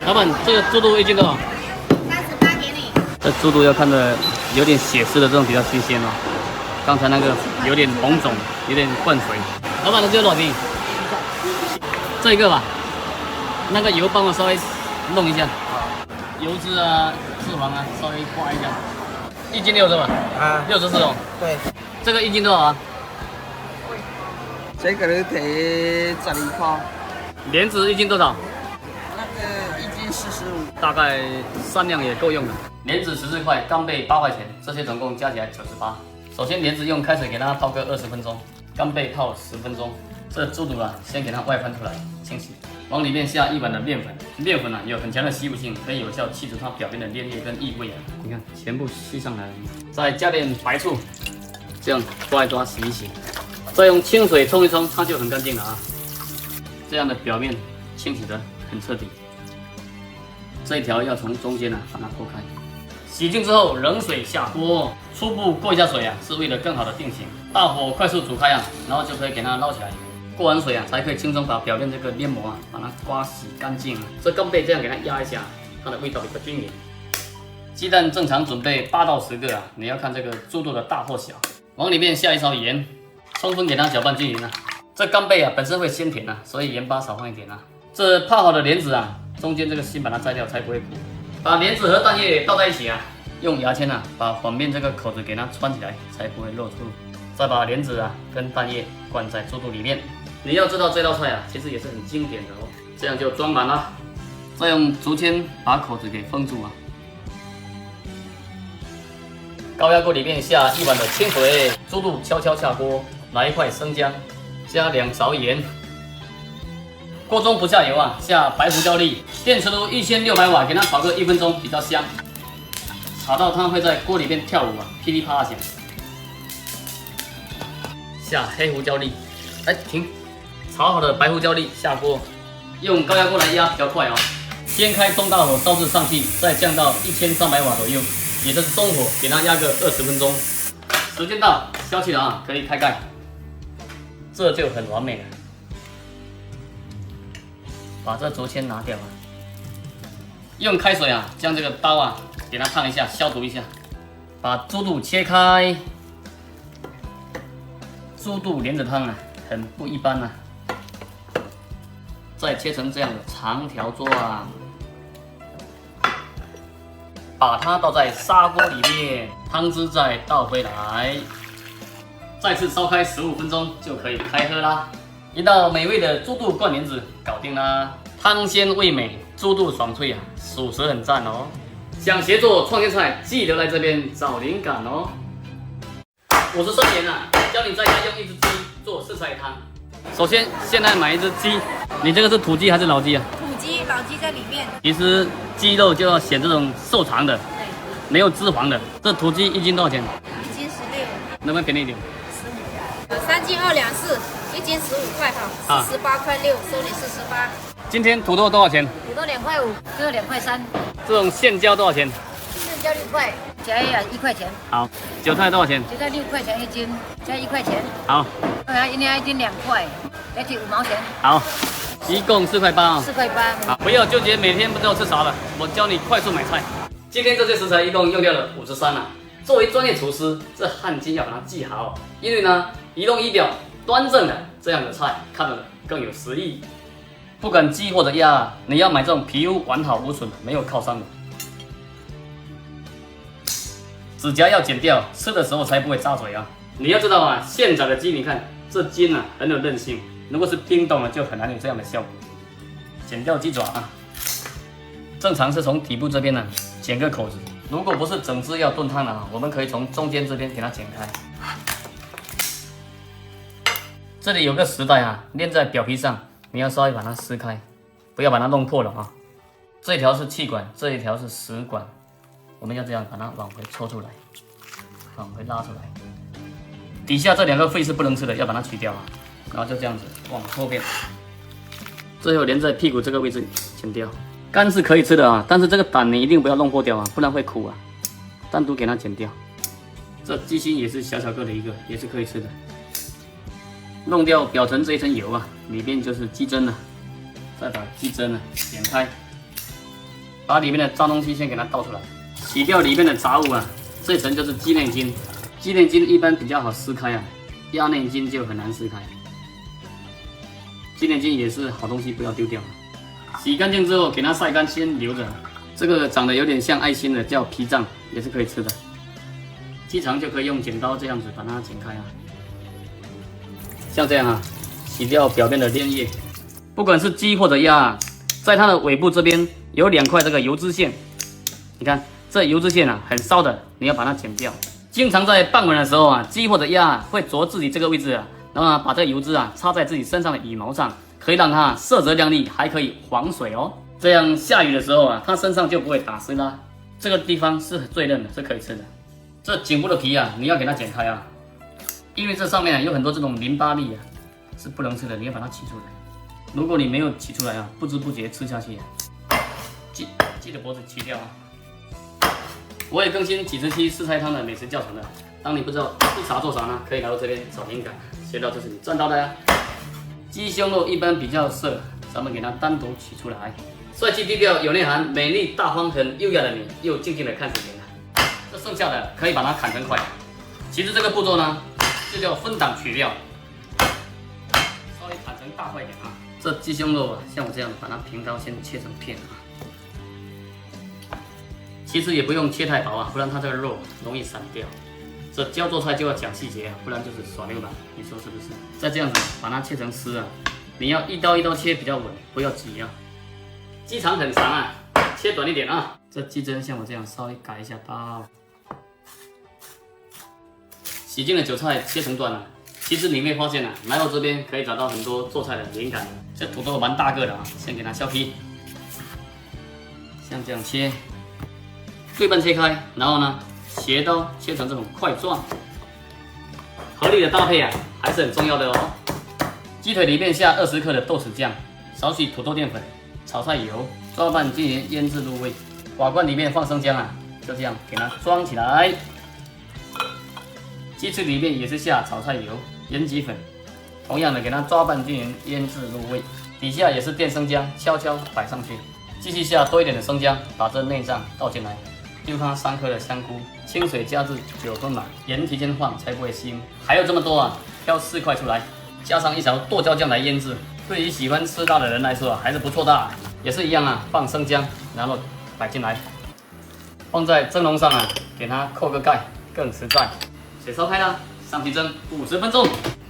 老板，这个猪肚一斤多少38给你。这猪肚要看着有点血丝的这种比较新鲜哦。刚才那个有点红肿，有点灌水。老板的这个多少斤？这一个吧。那个油帮我稍微弄一下。油脂啊、脂肪啊，稍微刮一下。1斤60吧？啊，64哦。对，这个1斤多少啊？这个你提12块，莲子1斤多少？那个1斤45。大概3两也够用了。莲子14块，干贝8块钱，这些总共加起来98。首先莲子用开水给它泡个20分钟，干贝泡10分钟。这猪肚啊，先给它外翻出来清洗，往里面下1碗的面粉。面粉啊有很强的吸附性，可以有效去除它表面的粘液跟异味啊。你看，全部吸上来了。再加点白醋，这样抓一抓，洗一洗。再用清水冲一冲，它就很干净了啊。这样的表面清洗得很彻底。这一条要从中间把它剥开。洗净之后，冷水下锅，初步过一下水是为了更好的定型。大火快速煮开然后就可以给它捞起来。过完水才可以轻松把表面这个黏膜把它刮洗干净。这干贝这样给它压一下，它的味道比较均匀。鸡蛋正常准备8到10个你要看这个猪肚的大或小。往里面下一勺盐，充分给它搅拌均匀这干贝本身会鲜甜所以盐巴少放一点这泡好的莲子中间这个芯把它摘掉，才不会苦。把莲子和蛋液倒在一起用牙签把反面这个口子给它穿起来，才不会漏出。再把莲子跟蛋液灌在猪肚里面。你要知道这道菜其实也是很经典的哦。这样就装满了，再用竹签把口子给封住高压锅里面下1碗的清水，猪肚悄悄下锅，来1块生姜，加2勺盐。锅中不下油下白胡椒粒，电磁炉1600瓦，给它炒个1分钟，比较香。炒到它会在锅里面跳舞噼里啪啦响。下黑胡椒粒，停。炒好的白胡椒粒下锅，用高压锅来压比较快先开中大火烧至上气，再降到1300瓦左右，也就是中火，给它压个20分钟。时间到，消气了可以开盖。这就很完美了。把这竹签拿掉用开水将这个刀给它烫一下，消毒一下。把猪肚切开。猪肚莲子汤很不一般再切成这样的长条状，把它倒在砂锅里面，汤汁再倒回来，再次烧开15分钟就可以开喝啦。一道美味的猪肚灌莲子搞定啦，汤鲜味美，猪肚爽脆属实很赞哦。想协作创业菜，记得来这边找灵感哦。我是盛言教你在家用1只鸡做4菜汤。首先，现在买1只鸡，你这个是土鸡还是老鸡土鸡、老鸡在里面。其实鸡肉就要选这种瘦长的，没有脂肪的。这土鸡1斤多少钱？1斤16。能不能便宜一点？3斤2两4，1斤15块48块6，收你48。今天土豆多少钱？土豆2块5，这个2块3。这种现椒多少钱？现椒6块，加1块钱。好，韭菜多少钱？韭菜6块钱1斤，加1块钱。好，一斤2块，再提5毛钱。好，一共4块84块8。好，不要纠结每天不知道吃啥了，我教你快速买菜。今天这些食材一共用掉了53作为专业厨师，这汗巾要把它记好，因为仪容仪表端正的这样的菜看了更有食欲。不管鸡或者鸭你要买这种皮肤完好无损的，没有靠伤的。指甲要剪掉，吃的时候才不会扎嘴你要知道现宰的鸡，你看这筋很有韧性，如果是冰冻了就很难有这样的效果。剪掉鸡爪正常是从底部这边剪个口子，如果不是整只要炖汤的我们可以从中间这边给它剪开。这里有个丝带粘在表皮上，你要稍微把它撕开，不要把它弄破了这一条是气管，这一条是食管，我们要这样把它往回抽出来，往回拉出来。底下这2个肺是不能吃的，要把它取掉然后就这样子往后边，最后连在屁股这个位置剪掉。肝是可以吃的但是这个胆你一定不要弄破掉不然会苦单独给它剪掉。这鸡心也是小小个的一个，也是可以吃的。弄掉表层这一层油里面就是鸡胗了。再把鸡胗剪开，把里面的脏东西先给它倒出来，洗掉里面的杂物啊。这层就是鸡内筋，鸡内筋一般比较好撕开啊，鸭内筋就很难撕开。鸡内筋也是好东西，不要丢掉。洗干净之后给它晒干，先留着。这个长得有点像爱心的叫脾脏，也是可以吃的。鸡肠就可以用剪刀这样子把它剪开啊，像这样啊，洗掉表面的粘液。不管是鸡或者鸭，在它的尾部这边有2块这个油脂线，你看这油脂线啊很骚的，你要把它剪掉。经常在傍晚的时候啊，鸡或者鸭会啄自己这个位置啊，然后呢把这个油脂啊插在自己身上的羽毛上，可以让它色泽亮丽，还可以防水哦。这样下雨的时候啊，它身上就不会打湿啦。这个地方是最嫩的，是可以吃的。这颈部的皮啊，你要给它剪开啊，因为这上面啊有很多这种淋巴粒啊，是不能吃的，你要把它取出来。如果你没有取出来啊，不知不觉吃下去啊，记得脖子切掉啊。我也更新几十期四菜汤的美食教程了，当你不知道吃啥做啥呢，可以来到这边找灵感，学到就是你赚到的呀。鸡胸肉一般比较涩，咱们给它单独取出来。帅气低调有内涵，美丽大方很优雅的你，又静静的看视频了。这剩下的可以把它砍成块。其实这个步骤呢，就叫分档取料，稍微砍成大块一点啊。这鸡胸肉啊，像我这样把它平刀先切成片啊。其实也不用切太薄啊，不然它这个肉容易散掉。这教做菜就要讲细节啊，不然就是耍流氓，你说是不是？再这样子把它切成丝啊，你要一刀一刀切比较稳，不要挤啊。鸡肠很长啊，切短一点啊。这鸡胗像我这样稍微改一下刀。洗净的韭菜切成段了，其实你会发现啊，来到这边可以找到很多做菜的灵感。这土豆蛮大个的啊，先给它削皮，像这样切。对半切开，然后呢，斜刀切成这种块状，合理的搭配啊，还是很重要的哦。鸡腿里面下20克的豆豉酱，少许土豆淀粉，炒菜油，抓拌均匀，腌制入味。瓦罐里面放生姜啊，就这样给它装起来。鸡翅里面也是下炒菜油、盐焗粉，同样的给它抓拌均匀，腌制入味。底下也是电生姜，悄悄摆上去。继续下多一点的生姜，把这内脏倒进来。丢它3颗的香菇，清水加至9分满，盐提前放才不会腥。还有这么多啊，挑4块出来，加上1勺剁椒酱来腌制。对于喜欢吃辣的人来说还是不错的，也是一样啊，放生姜，然后摆进来，放在蒸笼上啊，给它扣个盖，更实在。水烧开了，上去蒸50分钟。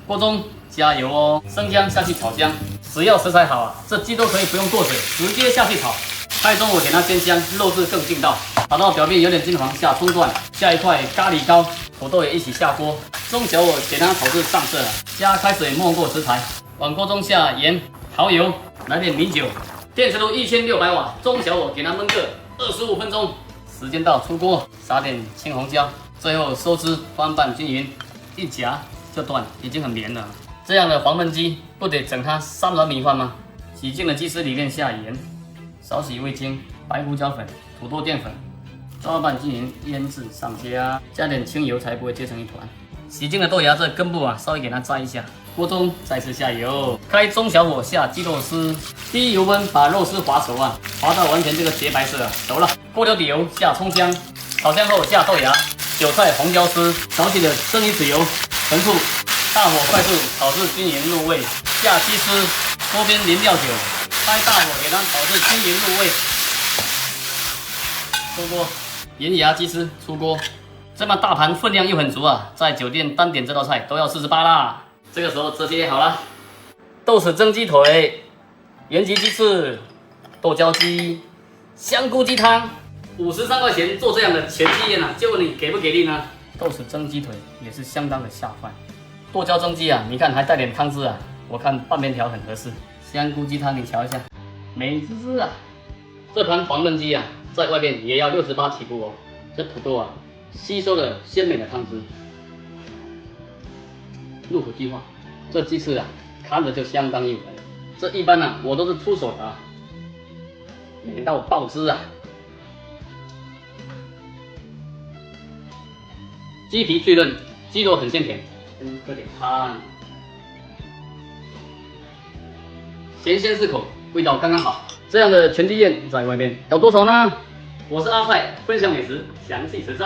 锅中加油哦，生姜下去炒香，只要食材好啊，这鸡都可以不用过水，直接下去炒。开中午给它煎香，肉质更劲道。炒到表面有点金黄，下葱段，下一块咖喱膏，土豆也一起下锅，中小火给它炒至上色，加开水没过食材，往锅中下盐、蚝油，来点米酒，电磁炉1600瓦，中小火给它焖个25分钟。时间到，出锅，撒点青红椒，最后收汁，翻拌均匀，一夹就断，已经很绵了。这样的黄焖鸡不得整它3碗米饭吗？洗净的鸡丝里面下盐，少许味精、白胡椒粉、土豆淀粉。抓拌均匀，腌制上加，加点清油才不会结成一团。洗净的豆芽这根部啊，稍微给它摘一下。锅中再次下油，开中小火下鸡肉丝，低油温把肉丝划熟啊，划到完全这个洁白色啊，熟了。锅留底油下葱香，炒香后下豆芽、韭菜、红椒丝，少许的生鱼豉油、陈醋，大火快速炒至均匀入味。下鸡丝，锅边淋料酒，开大火给它炒至均匀入味。出锅。盐芽鸡丝出锅，这么大盘分量又很足啊，在酒店单点这道菜都要48啦。这个时候这些好了，豆豉蒸鸡腿、盐焗鸡翅、豆椒鸡、香菇鸡汤，53块钱做这样的全鸡宴啊，就问你给不给力呢？豆豉蒸鸡腿也是相当的下饭，剁椒蒸鸡啊，你看还带点汤汁啊，我看半边条很合适。香菇鸡汤你瞧一下，美滋滋啊！这盘黄焖鸡啊，在外面也要68起步哦。这土豆啊，吸收了鲜美的汤汁，入口即化。这鸡翅啊，看着就相当诱人。这一般啊，我都是出手的啊，美到爆汁啊！鸡皮脆嫩，鸡肉很鲜甜，喝点汤，咸鲜适口，味道刚刚好。这样的全地宴在外面要多少呢？我是阿帅，分享美食，详细实在。